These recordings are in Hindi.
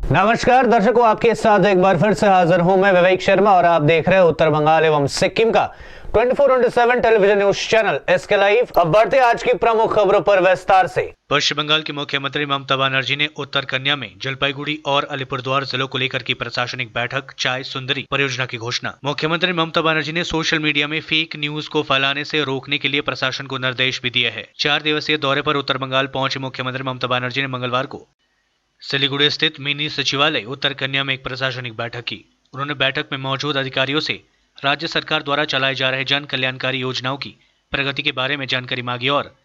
नमस्कार दर्शकों, आपके साथ एक बार फिर से हाजिर हूं मैं विवेक शर्मा और आप देख रहे हैं उत्तर बंगाल एवं सिक्किम का 24/7 television news channel SK live. अब बढ़ते आज की प्रमुख खबरों पर विस्तार से। पश्चिम बंगाल की मुख्यमंत्री ममता बनर्जी ने उत्तर कन्या में जलपाईगुड़ी और अलीपुरद्वार जिलों को लेकर की प्रशासनिक बैठक चाय सुंदरी परियोजना की घोषणा। मुख्यमंत्री ममता बनर्जी ने सोशल मीडिया में फेक न्यूज को फैलाने से रोकने के लिए प्रशासन को निर्देश भी दिए हैं। 4 दिवसीय दौरे पर उत्तर बंगाल पहुंचे मुख्यमंत्री ममता बनर्जी ने मंगलवार को सिलीगुड़ी स्थित मिनी सचिवालय उत्तर कन्या में एक प्रशासनिक बैठक की। उन्होंने बैठक में मौजूद अधिकारियों से राज्य सरकार द्वारा चलाए जा रहे जन कल्याणकारी योजनाओं की प्रगति के बारे में जानकारी मांगी और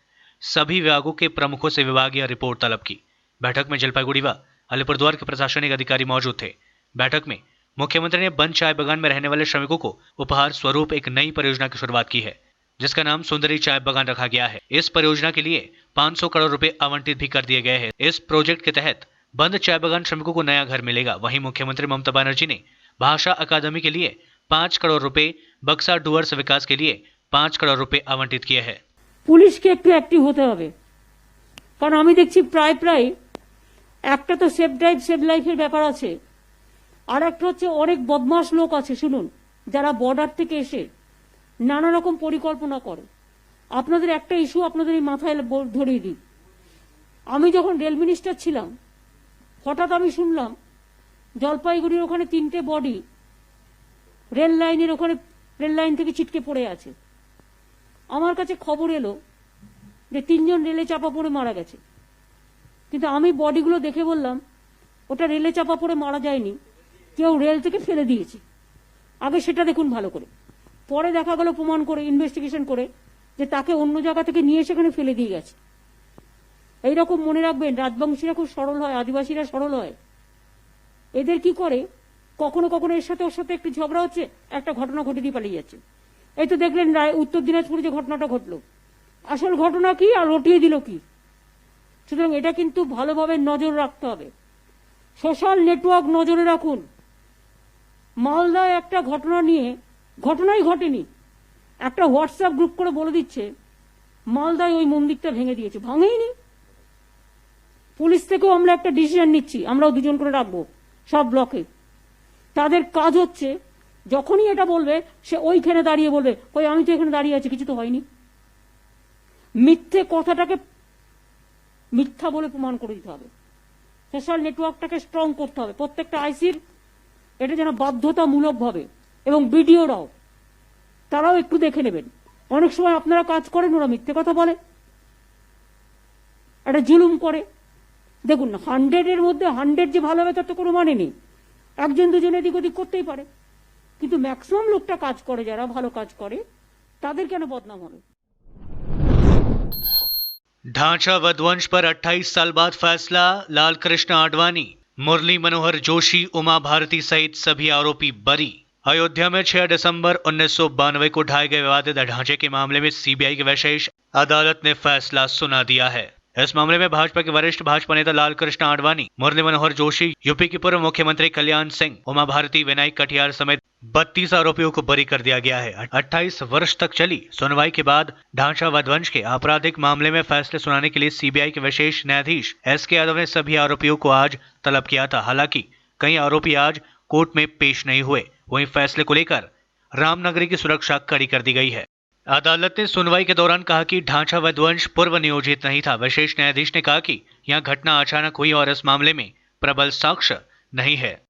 सभी विभागों के प्रमुखों से विभागीय रिपोर्ट तलब की। बैठक में जलपाईगुड़ी व अलीपुरद्वार के प्रशासनिक अधिकारी मौजूद थे। बैठक में मुख्यमंत्री ने बंद चाय बागान में रहने वाले श्रमिकों को उपहार स्वरूप एक नई परियोजना की शुरुआत की है, जिसका नाम सुंदरी चाय बागान रखा गया है। इस परियोजना के लिए 500 करोड़ रुपए आवंटित भी कर दिए गए हैं। इस प्रोजेक्ट के तहत बंद चाय बागान श्रमिकों को नया घर मिलेगा। वहीं मुख्यमंत्री ममता बनर्जी ने भाषा अकादमी के लिए 5 करोड़ रुपए, बक्सा डुअर्स विकास के लिए 5 करोड़ रुपए आवंटित किए हैं। পুলিশকে একটু অ্যাক্টিভ হতে হবে, কারণ আমি দেখছি প্রায় প্রায় একটা তো সেভ ড্রাইভ সেভ লাইফের ব্যাপার আছে, আর একটা হচ্ছে অনেক বদমাশ লোক আছে শুনুন, যারা বর্ডার থেকে এসে নানা রকম পরিকল্পনা করে। আপনাদের একটা ইস্যু আপনাদের এই মাথায় ধরিয়ে দিই। আমি যখন রেল মিনিস্টার ছিলাম, হঠাৎ আমি শুনলাম জলপাইগুড়ির ওখানে 3টে বডি রেল লাইনের ওখানে রেল লাইন থেকে ছিটকে পড়ে আছে। আমার কাছে খবর এলো যে 3 জন রেলে চাপা পড়ে মারা গেছে, কিন্তু আমি বডিগুলো দেখে বললাম ওটা রেলে চাপা পড়ে মারা যায়নি, কেউ রেল থেকে ফেলে দিয়েছে। আগে সেটা দেখুন ভালো করে। পরে দেখা গেল প্রমাণ করে ইনভেস্টিগেশন করে যে তাকে অন্য জায়গা থেকে নিয়ে সেখানে ফেলে দিয়ে গেছে। এইরকম মনে রাখবেন, রাজবংশীরা খুব সরল হয়, আদিবাসীরা সরল হয়। এদের কি করে, কখনো কখনো এর সাথে ওর সাথে একটু ঝগড়া হচ্ছে, একটা ঘটনা ঘটে দিয়ে পালিয়ে যাচ্ছে। এই তো দেখলেন উত্তর দিনাজপুরে যে ঘটনাটা ঘটলো, আসল ঘটনা কি আর রটিয়ে দিল কি। সুতরাং এটা কিন্তু ভালোভাবে নজর রাখতে হবে। সোশ্যাল নেটওয়ার্ক নজরে রাখুন। মালদায় একটা ঘটনা নিয়ে, ঘটনাই ঘটেনি, একটা হোয়াটসঅ্যাপ গ্রুপ করে বলে দিচ্ছে মালদায় ওই মন্দিরটা ভেঙে দিয়েছে, ভাঙেইনি। পুলিশ থেকেও আমরা একটা ডিসিশন নিচ্ছি, আমরাও 2 জন করে রাখবো সব ব্লকে। তাদের কাজ হচ্ছে যখনই এটা বলবে সে ওইখানে দাঁড়িয়ে বলবে কই আমি তো এখানে দাঁড়িয়ে আছি, কিছু তো হয়নি। মিথ্যে কথাটাকে মিথ্যা বলে প্রমাণ করে দিতে হবে। সোশ্যাল নেটওয়ার্কটাকে স্ট্রং করতে হবে। প্রত্যেকটা আইসির এটা যেন বাধ্যতামূলক ভাবে, এবং বিডিওরাও তারাও একটু দেখে নেবেন। অনেক সময় আপনারা কাজ করেন, ওরা মিথ্যে কথা বলে, একটা জুলুম করে। দেখুন 100-এর মধ্যে 100 যে ভালো হবে তার তো কোনো মানে নেই। 1-2 এদিক ওদিক করতেই পারে, কিন্তু ম্যাক্সিমাম লোকটা কাজ করে, যারা ভালো কাজ করে তাদের কেন বদনাম হবে। ढांचा वधवंश पर 28 साल बाद फैसला। लाल कृष्ण आडवाणी, मुरली मनोहर जोशी, उमा भारती सहित सभी आरोपी बरी। अयोध्या में 6 दिसंबर 1992 को ढाए गए विवादित ढांचे के मामले में सीबीआई की विशेष अदालत ने फैसला सुना दिया है। इस मामले में भाजपा के वरिष्ठ भाजपा नेता लाल कृष्ण आडवाणी, मुरली मनोहर जोशी, यूपी के पूर्व मुख्यमंत्री कल्याण सिंह, उमा भारती, विनायक कटियार समेत 32 आरोपियों को बरी कर दिया गया है। 28 वर्ष तक चली सुनवाई के बाद ढांचा वधवंश के आपराधिक मामले में फैसले सुनाने के लिए सीबीआई के विशेष न्यायाधीश एसके यादव ने सभी आरोपियों को आज तलब किया था। हालांकि कई आरोपी आज कोर्ट में पेश नहीं हुए। वहीं फैसले को लेकर रामनगरी की सुरक्षा कड़ी कर दी गई है। अदालत ने सुनवाई के दौरान कहा कि ढांचा वधवंश पूर्व नियोजित नहीं था। विशेष न्यायाधीश ने कहा कि यह घटना अचानक हुई और इस मामले में प्रबल साक्ष्य नहीं है।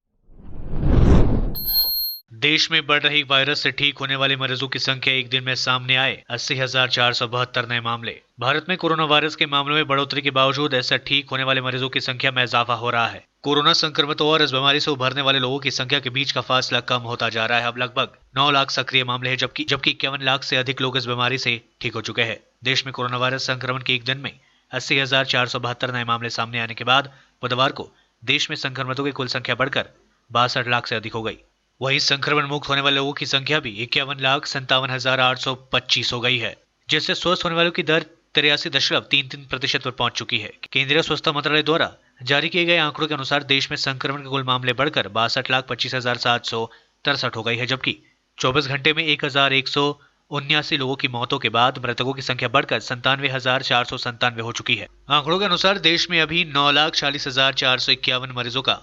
देश में बढ़ रही वायरस से ठीक होने वाले मरीजों की संख्या एक दिन में सामने आए 80,472 नए मामले। भारत में कोरोना वायरस के मामलों में बढ़ोतरी के बावजूद ऐसा ठीक होने वाले मरीजों की संख्या में इजाफा हो रहा है। कोरोना संक्रमितों और इस बीमारी से उभरने वाले लोगों की संख्या के बीच का फासला कम होता जा रहा है। अब लगभग 9 लाख सक्रिय मामले हैं, जबकि 51 लाख से अधिक लोग इस बीमारी से ठीक हो चुके हैं। देश में कोरोना वायरस संक्रमण के एक दिन में 80,472 नए मामले सामने आने के बाद बुधवार को देश में संक्रमितों की कुल संख्या बढ़कर 62 लाख से अधिक हो गई। वहीं संक्रमण मुक्त होने वाले लोगों की संख्या भी 51,57,825 हो गई है, जिससे स्वस्थ होने वालों की दर 83.33% पर पहुंच चुकी है। केंद्रीय स्वास्थ्य मंत्रालय द्वारा जारी किए गए आंकड़ों के अनुसार देश में संक्रमण के कुल मामले बढ़कर 62,25,763 हो गई है, जबकि 24 घंटे में 1,179 लोगों की मौतों के बाद मृतकों की संख्या बढ़कर 97,497 हो चुकी है। आंकड़ों के अनुसार देश में अभी 9,40,451 मरीजों का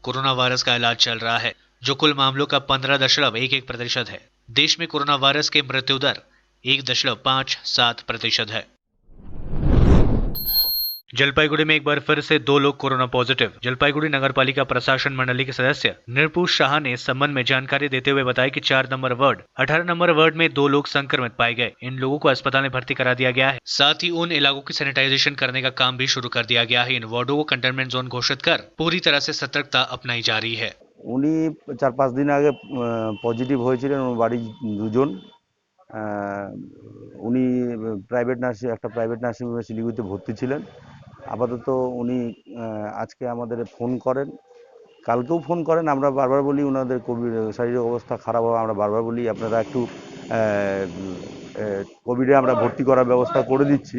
कोरोना वायरस का इलाज चल रहा है, जो कुल मामलों का 15.11% है। देश में कोरोना वायरस के मृत्यु दर 1.57% है। जलपाईगुड़ी में एक बार फिर से 2 लोग कोरोना पॉजिटिव। जलपाईगुड़ी नगर पालिका प्रशासन मंडली के सदस्य निर्पूष शाह ने इस संबंध में जानकारी देते हुए बताया कि 4 नंबर वार्ड 18 नंबर वार्ड में 2 लोग संक्रमित पाए गए। इन लोगों को अस्पताल में भर्ती करा दिया गया है। साथ ही उन इलाकों की सैनिटाइजेशन करने का काम भी शुरू कर दिया गया है। इन वार्डों को कंटेनमेंट जोन घोषित कर पूरी तरह से सतर्कता अपनाई जा रही है। উনি 4-5 দিন আগে পজিটিভ হয়েছিলেন, ওর বাড়ির দুজন। উনি একটা প্রাইভেট নার্সিং হোমে শিলিগুড়িতে ভর্তি ছিলেন। আপাতত উনি আজকে আমাদের ফোন করেন, কালকেও ফোন করেন। আমরা বারবার বলি ওনাদের শারীরিক অবস্থা খারাপ হবে, আমরা বারবার বলি আপনারা একটু কোভিডে আমরা ভর্তি করার ব্যবস্থা করে দিচ্ছি।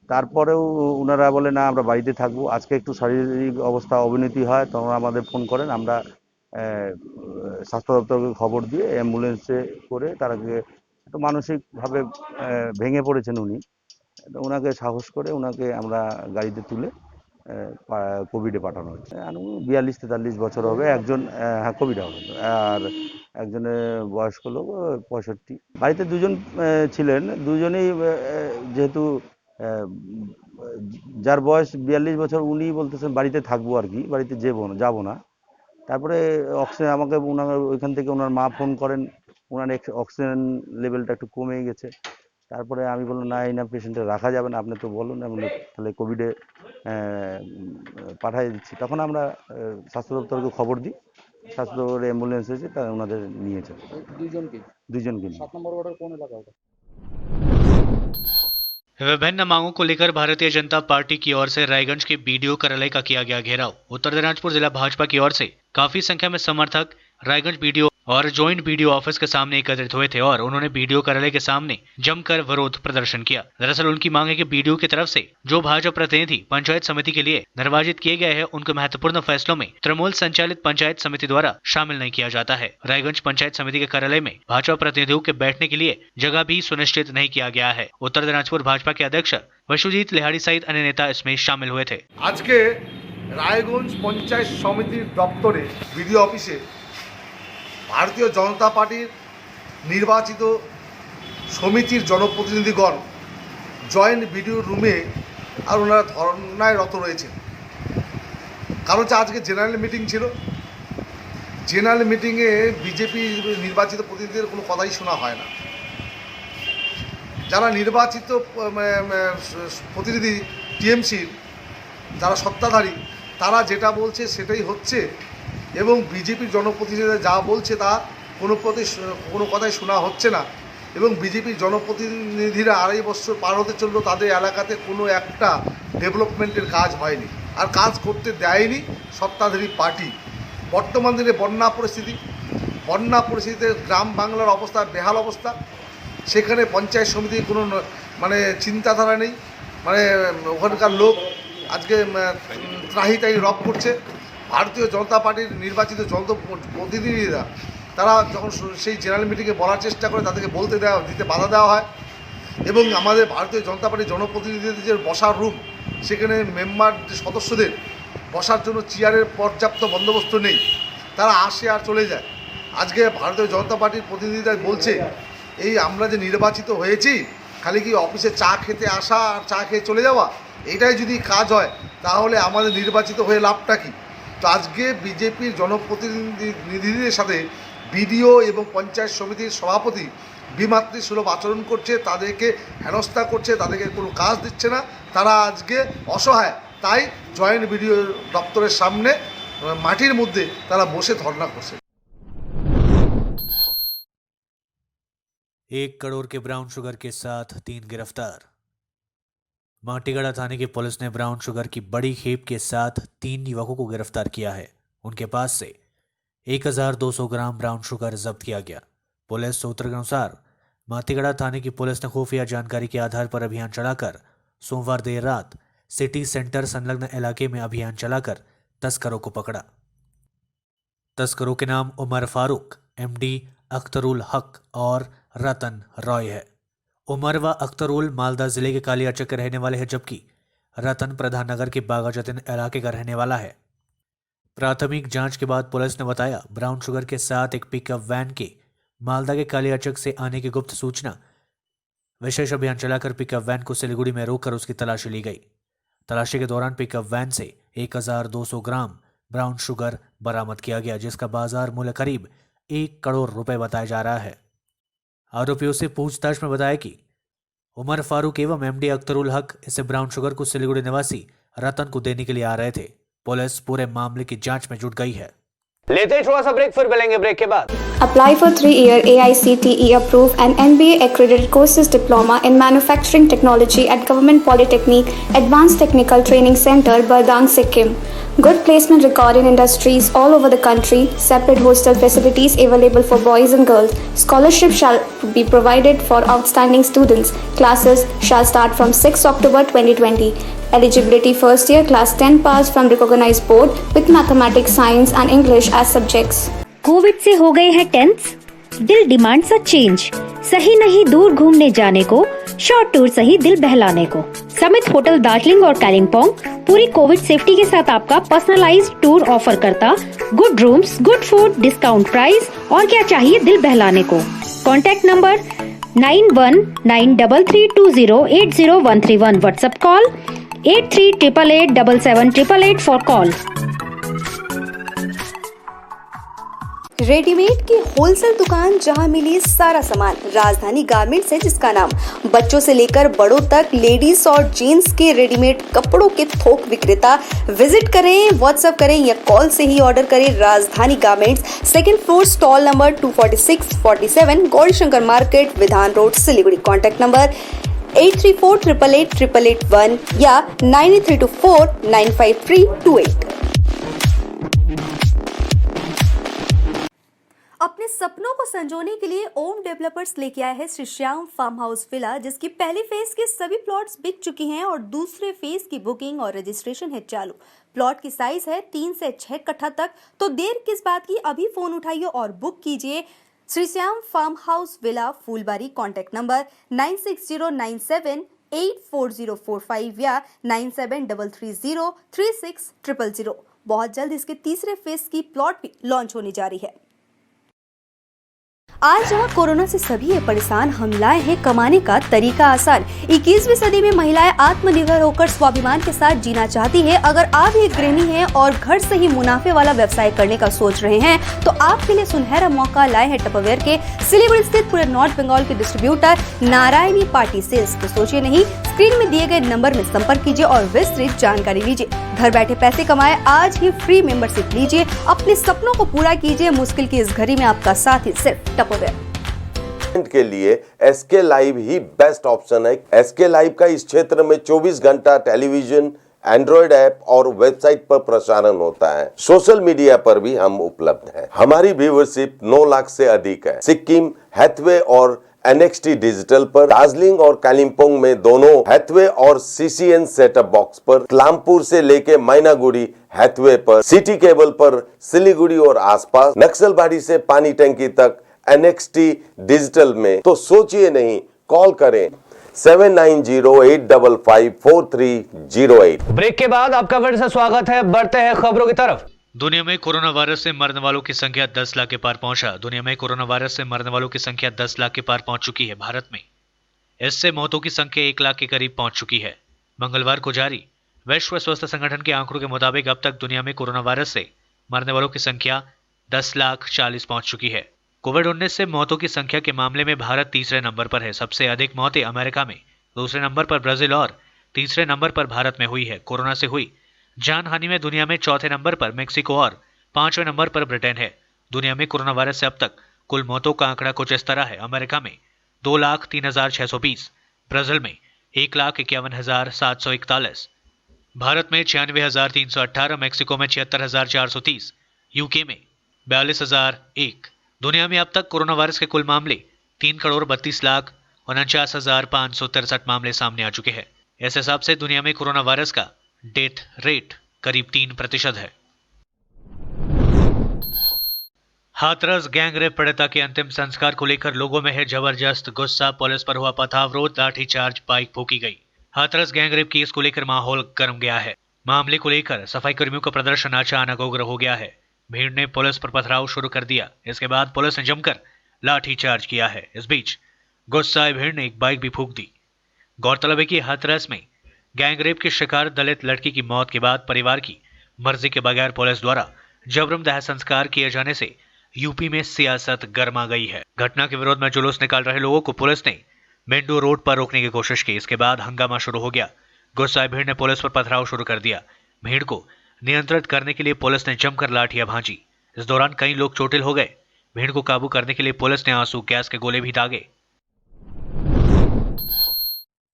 তারপরেও ওনারা বলে না আমরা বাড়িতে থাকবো। আজকে একটু শারীরিক অবস্থা অবনতি হয় তখন আমাদের ফোন করেন। আমরা স্বাস্থ্য দপ্তরকে খবর দিয়ে অ্যাম্বুলেন্সে করে তারাকে একটু মানসিকভাবে ভেঙে পড়েছেন উনি, ওনাকে সাহস করে ওনাকে আমরা গাড়িতে তুলে কোভিডে পাঠানো হচ্ছে। 42-43 বছর হবে। একজন কোভিড হবে, আর একজনের বয়স্ক লোক 65। বাড়িতে দুজন ছিলেন, দুজনেই যেহেতু যার বয়স 42 বছর উনি বলতেছেন বাড়িতে থাকবো আর কি, বাড়িতে যাবো না। তারপরে অক্সিজেন আমাকে ওইখান থেকে ওনার মা ফোন করেন, ওনার অক্সিজেন লেভেলটা একটু কমে গেছে। তারপরে আমি বললাম না, এই না পেশেন্টে রাখা যাবে না, আপনি তো বলুন, তাহলে কোভিডে পাঠিয়ে দিচ্ছি। তখন আমরা স্বাস্থ্য দপ্তরকে খবর দিই, স্বাস্থ্য দপ্তরে অ্যাম্বুলেন্স এসে তারা ওনাদের নিয়েছে। দুজনকে নিয়ে। 7 নম্বর ওয়ার্ডের কোন এলাকা ওটা? विभिन्न मांगों को लेकर भारतीय जनता पार्टी की ओर से रायगंज के बीडीओ कार्यालय का किया गया घेराव। उत्तर दिनाजपुर जिला भाजपा की ओर से काफी संख्या में समर्थक रायगंज बीडीओ और ज्वाइंट बीडीओ ऑफिस के सामने एकत्रित हुए थे और उन्होंने बीडीओ कार्यालय के सामने जमकर विरोध प्रदर्शन किया। दरअसल उनकी मांग है कि बीडीओ की तरफ से जो भाजपा प्रतिनिधि पंचायत समिति के लिए निर्वाचित किए गए हैं, उनके महत्वपूर्ण फैसलों में तृणमूल संचालित पंचायत समिति द्वारा शामिल नहीं किया जाता है। रायगंज पंचायत समिति के कार्यालय में भाजपा प्रतिनिधियों के बैठने के लिए जगह भी सुनिश्चित नहीं किया गया है। उत्तर दिनाजपुर भाजपा के अध्यक्ष विश्वजीत लेहाड़ी सहित अन्य नेता इसमें शामिल हुए थे। আজকে রায়গঞ্জ পঞ্চায়েত সমিতির দপ্তরে বিডিও অফিসে ভারতীয় জনতা পার্টির নির্বাচিত সমিতির জনপ্রতিনিধিগণ জয়েন্ট বিডিও রুমে আর ওনারা ধর্নায় রত রয়েছেন। কারণ হচ্ছে আজকে জেনারেল মিটিং ছিল। জেনারেল মিটিংয়ে বিজেপি নির্বাচিত প্রতিনিধিদের কোনো কথাই শোনা হয় না। যারা নির্বাচিত প্রতিনিধি টিএমসির যারা সত্তাধারী, তারা যেটা বলছে সেটাই হচ্ছে এবং বিজেপির জনপ্রতিনিধিরা যা বলছে তা কোনো কথাই শোনা হচ্ছে না। এবং বিজেপির জনপ্রতিনিধিরা 2.5 বছর পার হতে চললো, তাদের এলাকাতে কোনো একটা ডেভেলপমেন্টের কাজ হয়নি, আর কাজ করতে দেয়নি সত্তাধারী পার্টি। বর্তমান দিনে বন্যা পরিস্থিতিতে গ্রাম বাংলার অবস্থা বেহাল অবস্থা। সেখানে পঞ্চায়েত সমিতির কোনো চিন্তাধারা নেই। ওখানকার লোক আজকে ত্রাহি রব করছে। ভারতীয় জনতা পার্টির নির্বাচিত জনপ্রতিনিধিরা তারা যখন সেই জেনারেল মিটিংয়ে বলার চেষ্টা করে, তাদেরকে দিতে বাধা দেওয়া হয়। এবং আমাদের ভারতীয় জনতা পার্টির জনপ্রতিনিধিদের যে বসার রুম, সেখানে মেম্বার সদস্যদের বসার জন্য চেয়ারের পর্যাপ্ত বন্দোবস্ত নেই, তারা আসে আর চলে যায়। আজকে ভারতীয় জনতা পার্টির প্রতিনিধিরা বলছে এই আমরা যে নির্বাচিত হয়েছি, খালি কি অফিসে চা খেতে আসা আর চা খেয়ে চলে যাওয়া, এটাই যদি কাজ হয় তাহলে আমাদের নির্বাচিত হয়ে লাভটা কী? তো আজকে বিজেপির জনপ্রতিনিধিদের সাথে বিডিও এবং পঞ্চায়েত সমিতির সভাপতি বিমাতৃসুলভ আচরণ করছে, তাদেরকে হেনস্থা করছে, তাদেরকে কোনো কাজ দিচ্ছে না। তারা আজকে অসহায়, তাই জয়েন্ট বিডিও দপ্তরের সামনে মাটির মধ্যে তারা বসে ধর্ণা করছে। 1 करोड़ के ब्राउन शुगर के साथ 3 गिरफ्तार। माटीगढ़ा थाने की पुलिस ने ब्राउन शुगर की बड़ी खेप के साथ 3 युवकों को गिरफ्तार किया है। उनके पास से 1200 ग्राम ब्राउन शुगर जब्त किया गया। पुलिस सूत्र के अनुसार माटीगढ़ा थाने की पुलिस ने खुफिया जानकारी के आधार पर अभियान चलाकर सोमवार देर रात सिटी सेंटर संलग्न इलाके में अभियान चलाकर तस्करों को पकड़ा। तस्करों के नाम उमर फारूक, एमडी अख्तरुल हक और रतन रॉय है। उमर व अख्तरुल मालदा जिले के कालियाचक के रहने वाले हैं, जबकि रतन प्रधान नगर के बागाजतीन इलाके का रहने वाला है। प्राथमिक जांच के बाद पुलिस ने बताया ब्राउन शुगर के साथ एक पिकअप वैन के मालदा के कालियाचक से आने की गुप्त सूचना। विशेष अभियान चलाकर पिकअप वैन को सिलीगुड़ी में रोककर उसकी तलाशी ली गई। तलाशी के दौरान पिकअप वैन से 1200 ग्राम ब्राउन शुगर बरामद किया गया, जिसका बाजार मूल्य करीब 1 करोड़ रुपए बताया जा रहा है। आरोपियों से पूछताछ में बताया कि उमर फारूक एवं एमडी अख्तरुल हक इसे ब्राउन शुगर को सिलीगुड़ी निवासी रतन को देने के लिए आ रहे थे। पुलिस पूरे मामले की जांच में जुट गई है। लेते हैं थोड़ा सा ब्रेक, फिर मिलेंगे ब्रेक के बाद। Apply for 3-year AICTE approved and NBA accredited courses diploma in manufacturing technology at Government Polytechnic Advanced Technical Training Center, Bardang, Sikkim. Good placement record in industries all over the country. Separate hostel facilities available for boys and girls. Scholarship shall be provided for outstanding students. Classes shall start from 6 October 2020. Eligibility first year class 10 pass from recognized board with mathematics, science and English as subjects. Covid से हो गए हैं टेंस, दिल डिमांड्स अ चेंज। सही नहीं दूर घूमने जाने को, शॉर्ट टूर सही दिल बहलाने को। समित होटल दार्जिलिंग और कालिम्पोंग पूरी कोविड सेफ्टी के साथ आपका पर्सनलाइज्ड टूर ऑफर करता। Good rooms, good food, discount price और क्या चाहिए दिल बहलाने को। Contact number 919332080131। WhatsApp call 8388877888 for call. Readymade की होलसेल दुकान जहां मिली सारा सामान, राजधानी गारमेंट्स है जिसका नाम। बच्चों से लेकर बड़ों तक लेडीज और जेंट्स के रेडीमेड कपड़ों के थोक विक्रेता। विजिट करें, व्हाट्सएप करें या कॉल से ही ऑर्डर करें। राजधानी garments, 2nd floor, stall number 246-47, Gaurishankar market, विधान रोड, सिलीगुड़ी। कॉन्टैक्ट नंबर 8348888881 या 9324953828। अपने सपनों को संजोने के लिए ओम डेवलपर्स लेके आया है Shri Shyam farm house villa, जिसकी पहली फेज के सभी प्लॉट्स बिक चुकी हैं और दूसरे फेज की बुकिंग और रजिस्ट्रेशन है चालू। प्लॉट की साइज है 3 से 6 कट्ठा तक, तो देर किस बात की, अभी फोन उठाइए और बुक कीजिए। Shri Shyam farm house villa, Phulbari. Contact number 9609784045 या 9733036000। बहुत जल्द इसके तीसरे फेज की प्लॉट भी लॉन्च होने जा रही है। आज जहाँ कोरोना से सभी है परेशान, हम लाए हैं कमाने का तरीका आसान। 21वीं सदी में महिलाएं आत्मनिर्भर होकर स्वाभिमान के साथ जीना चाहती है। अगर आप एक गृहिणी हैं और घर से ही मुनाफे वाला व्यवसाय करने का सोच रहे हैं तो आपके लिए सुनहरा मौका लाए हैं टपरवेयर के सिलीगुड़ी स्थित पूरे नॉर्थ बंगाल के डिस्ट्रीब्यूटर नारायणी पार्टी सेल्स। तो सोचिए नहीं, स्क्रीन में दिए गए नंबर में संपर्क कीजिए और विस्तृत जानकारी लीजिए। घर बैठे पैसे कमाए, आज ही फ्री मेंबरशिप लीजिए, अपने सपनों को पूरा कीजिए। मुश्किल की इस घड़ी में आपका साथ ही सिर्फ टपरवेयर के लिए एसके लाइव ही बेस्ट ऑप्शन है। एसके लाइव का इस क्षेत्र में 24 घंटा टेलीविजन, एंड्रॉइड ऐप और वेबसाइट पर प्रसारण होता है। सोशल मीडिया पर भी हम उपलब्ध हैं। हमारी व्यूअरशिप 9 लाख से अधिक है। सिक्किम, हैथवे और NXT डिजिटल पर, दार्जिलिंग और कालिम्पोंग में दोनों हैथवे और CCN सेटअप बॉक्स पर, क्लामपुर से लेके मैनागुड़ी हैथवे पर, सिटी केबल पर सिलीगुड़ी और आसपास, नक्सलबाड़ी से पानी टंकी तक NXT डिजिटल में। तो सोचिए नहीं, कॉल करें 7908554308। ब्रेक के बाद आपका फिर से स्वागत है। बढ़ते हैं खबरों की तरफ। दुनिया में कोरोना वायरस से मरने वालों की संख्या 10 लाख के पार पहुंचा। दुनिया में कोरोना वायरस से मरने वालों की संख्या 10 लाख के पार पहुंच चुकी है। भारत में इससे मौतों की संख्या 1 लाख के करीब पहुंच चुकी है। मंगलवार को जारी विश्व स्वास्थ्य संगठन के आंकड़ों के मुताबिक अब तक दुनिया में कोरोना वायरस से मरने वालों की संख्या 10,40,000 पहुंच चुकी है। कोविड-19 से मौतों की संख्या के मामले में भारत तीसरे नंबर पर है। सबसे अधिक मौतें अमेरिका में, दूसरे नंबर पर ब्राजील और तीसरे नंबर पर भारत में हुई है। कोरोना से हुई जान हानि में दुनिया में चौथे नंबर पर मेक्सिको और 5वें नंबर पर ब्रिटेन है। दुनिया में कोरोना वायरस से अब तक कुल मौतों का आंकड़ा कुछ इस तरह है। अमेरिका में 2,03,620, ब्राजील में 1,51,741, भारत में 96,318, मेक्सिको में 76,430, यूके में 42,001। दुनिया में अब तक कोरोना वायरस के कुल मामले 3,32,49,563 मामले सामने आ चुके हैं। इस हिसाब से दुनिया में कोरोना वायरस का डेथ रेट करीब 3% है। हाथरस गैंग रेप पीड़िता के अंतिम संस्कार को लेकर लोगों में है जबरदस्त गुस्सा। पुलिस पर हुआ पथराव, लाठीचार्ज, बाइक फूकी गई। हाथरस गैंग रेप केस को लेकर माहौल गर्म गया है। मामले को लेकर सफाई कर्मियों का प्रदर्शन अचानक उग्र हो गया है। भीड़ ने पुलिस पर पथराव शुरू कर दिया। इसके बाद पुलिस ने जमकर लाठीचार्ज किया है। इस बीच गुस्साए भीड़ ने एक बाइक भी फूंक दी। गौरतलब है कि हाथरस में गैंगरेप के शिकार दलित लड़की की मौत के बाद परिवार की मर्जी के बगैर पुलिस द्वारा जबरन दाह संस्कार किए जाने से यूपी में सियासत गर्मा गई है। घटना के विरोध में जुलूस निकाल रहे लोगों को पुलिस ने मेंढू रोड पर रोकने की कोशिश की। इसके बाद हंगामा शुरू हो गया। गुस्साए भीड़ ने पुलिस पर पथराव शुरू कर दिया। भीड़ को नियंत्रित करने के लिए पुलिस ने जमकर लाठियां भांजी। इस दौरान कई लोग चोटिल हो गए। भीड़ को काबू करने के लिए पुलिस ने आंसू गैस के गोले भी दागे।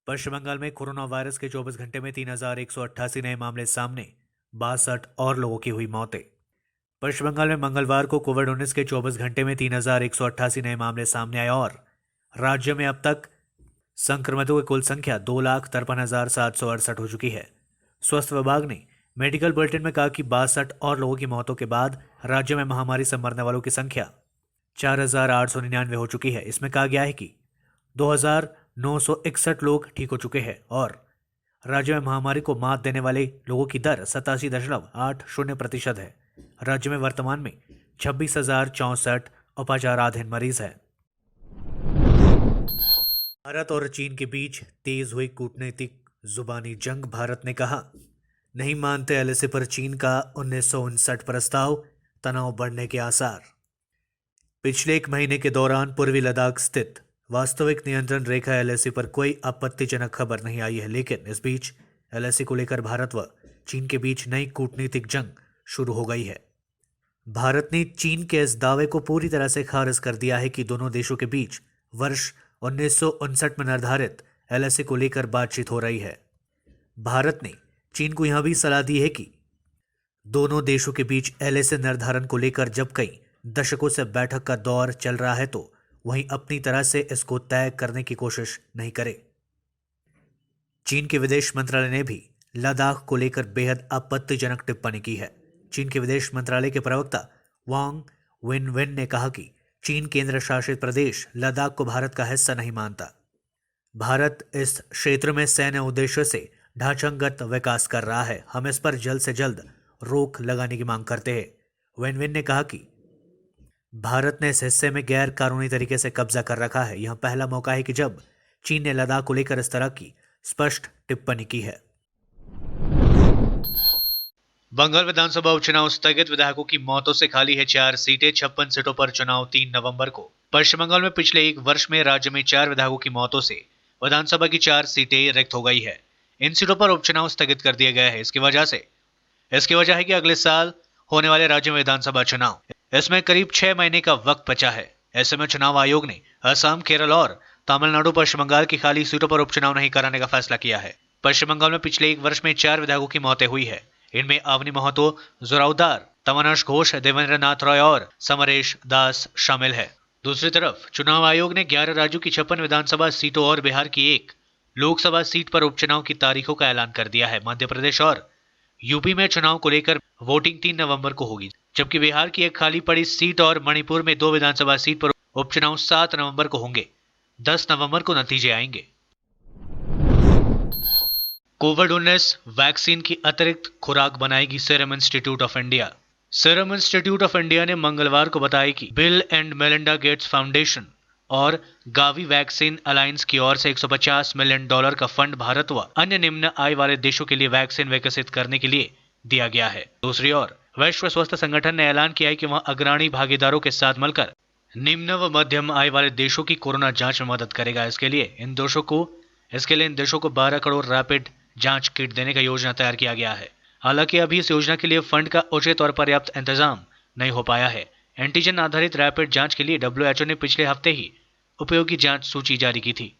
पश्चिम बंगाल में कोरोना वायरस के 24 घंटे में 3,188 नए मामले सामने, 62 और लोगों की हुई मौतें। पश्चिम बंगाल में मंगलवार को कोविड-19 के 24 घंटे में 3,188 नए मामले सामने आए और राज्य में अब तक संक्रमितों की कुल संख्या 2,53,768 हो चुकी है। स्वास्थ्य विभाग ने मेडिकल बुलेटिन में कहा कि 62 और लोगों की मौतों के बाद राज्य में महामारी से मरने वालों की संख्या 4,899 हो चुकी है। इसमें कहा गया है कि 2,961 लोग ठीक हो चुके हैं और राज्य में महामारी को मात देने वाले लोगों की दर 87.80% है। राज्य में वर्तमान में 26,064 उपचाराधीन मरीज हैं। भारत और चीन के बीच तेज हुई कूटनीतिक जुबानी जंग। भारत ने कहा, नहीं मानते एलएसी पर चीन का 1959 प्रस्ताव, तनाव बढ़ने के आसार। पिछले एक महीने के दौरान पूर्वी लद्दाख स्थित वास्तविक नियंत्रण रेखा एलएसी पर कोई आपत्तिजनक खबर नहीं आई है, लेकिन इस बीच एलएसी को लेकर भारत व चीन के बीच नई कूटनीतिक जंग शुरू हो गई है। भारत ने चीन के इस दावे को पूरी तरह से खारिज कर दिया है कि दोनों देशों के बीच वर्ष 1959 में निर्धारित एलएसी को लेकर बातचीत हो रही है। भारत ने चीन को यह भी सलाह दी है कि दोनों देशों के बीच एलएसी निर्धारण को लेकर जब कई दशकों से बैठक का दौर चल रहा है तो वहीं अपनी तरह से इसको तय करने की कोशिश नहीं करे। चीन के विदेश मंत्रालय ने भी लद्दाख को लेकर बेहद आपत्तिजनक टिप्पणी की है। चीन के विदेश मंत्रालय के प्रवक्ता वांग वेनवेन ने कहा कि चीन केंद्र शासित प्रदेश लद्दाख को भारत का हिस्सा नहीं मानता। भारत इस क्षेत्र में सैन्य उद्देश्य से ढांचागत विकास कर रहा है। हम इस पर जल्द से जल्द रोक लगाने की मांग करते हैं। वेनवेन ने कहा कि भारत ने इस हिस्से में गैर कानूनी तरीके से कब्जा कर रखा है। यह पहला मौका है कि जब चीन ने लद्दाख को लेकर इस तरह की स्पष्ट टिप्पणी की है। बंगाल विधानसभा उपचुनाव स्थगित। विधायकों की मौतों से खाली है 4 सीटें। 56 सीटों पर चुनाव 3 नवंबर को। पश्चिम बंगाल में पिछले एक वर्ष में राज्य में 4 विधायकों की मौतों से विधानसभा की 4 सीटें रिक्त हो गई है। इन सीटों पर उपचुनाव स्थगित कर दिया गया है। इसकी वजह है कि अगले साल होने वाले राज्य में विधानसभा चुनाव, इसमें करीब 6 महीने का वक्त बचा है। ऐसे में चुनाव आयोग ने असम, केरल और तमिलनाडु, पश्चिम बंगाल की खाली सीटों पर उपचुनाव नहीं कराने का फैसला किया है। पश्चिम बंगाल में पिछले एक वर्ष में 4 विधायकों की मौतें हुई है। इनमें अवनी महतो, जोराउदार, तमनाश घोष, देवेंद्र नाथ रॉय और समरेश दास शामिल है। दूसरी तरफ चुनाव आयोग ने 11 राज्यों की 56 विधानसभा सीटों और बिहार की 1 लोकसभा सीट पर उपचुनाव की तारीखों का ऐलान कर दिया है। मध्य प्रदेश और यूपी में चुनाव को लेकर वोटिंग 3 नवंबर को होगी, जबकि बिहार की एक खाली पड़ी सीट और मणिपुर में 2 विधानसभा सीट पर उपचुनाव 7 नवंबर को होंगे। 10 नवंबर को नतीजे आएंगे। कोविड-19 वैक्सीन की अतिरिक्त खुराक बनाएगी serum institute of India. Serum institute of India ने मंगलवार को बताया कि bill and Melinda Gates foundation और गावी वैक्सीन अलायंस की ओर से $150 मिलियन का फंड भारत व अन्य निम्न आय वाले देशों के लिए वैक्सीन विकसित करने के लिए दिया गया है। दूसरी ओर विश्व स्वास्थ्य संगठन ने ऐलान किया है कि वह अग्रणी भागीदारों के साथ मिलकर निम्न व मध्यम आय वाले देशों की कोरोना जांच में मदद करेगा। इसके लिए इन देशों को 12 करोड़ रैपिड जांच किट देने का योजना तैयार किया गया है। हालांकि अभी इस योजना के लिए फंड का उचित और पर्याप्त इंतजाम नहीं हो पाया है। एंटीजन आधारित रैपिड जांच के लिए WHO ने पिछले हफ्ते ही उपयोगी जांच सूची जारी की थी।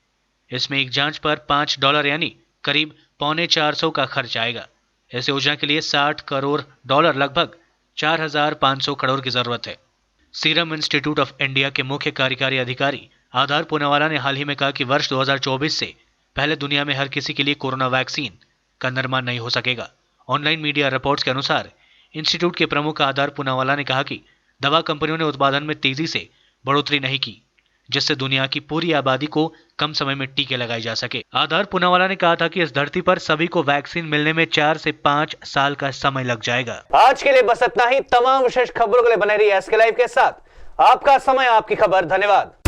इसमें एक जांच पर $5 यानी करीब $450 का खर्च आएगा। इस योजना के लिए $60 करोड़ लगभग 4,500 करोड़ की जरूरत है। सीरम इंस्टीट्यूट ऑफ इंडिया के मुख्य कार्यकारी अधिकारी आधार पूनावाला ने हाल ही में कहा कि वर्ष 2024 से पहले दुनिया में हर किसी के लिए कोरोना वैक्सीन का निर्माण नहीं हो सकेगा। ऑनलाइन मीडिया रिपोर्ट्स के अनुसार इंस्टीट्यूट के प्रमुख आधार पूनावाला ने कहा कि दवा कंपनियों ने उत्पादन में तेजी से बढ़ोतरी नहीं की, जिससे दुनिया की पूरी आबादी को कम समय में टीके लगाए जा सके। आधार पूनावाला ने कहा था कि इस धरती पर सभी को वैक्सीन मिलने में 4 से 5 साल का समय लग जाएगा। आज के लिए बस इतना ही। तमाम विशेष खबरों के लिए बने रहिए एसके लाइव के साथ। आपका समय, आपकी खबर। धन्यवाद।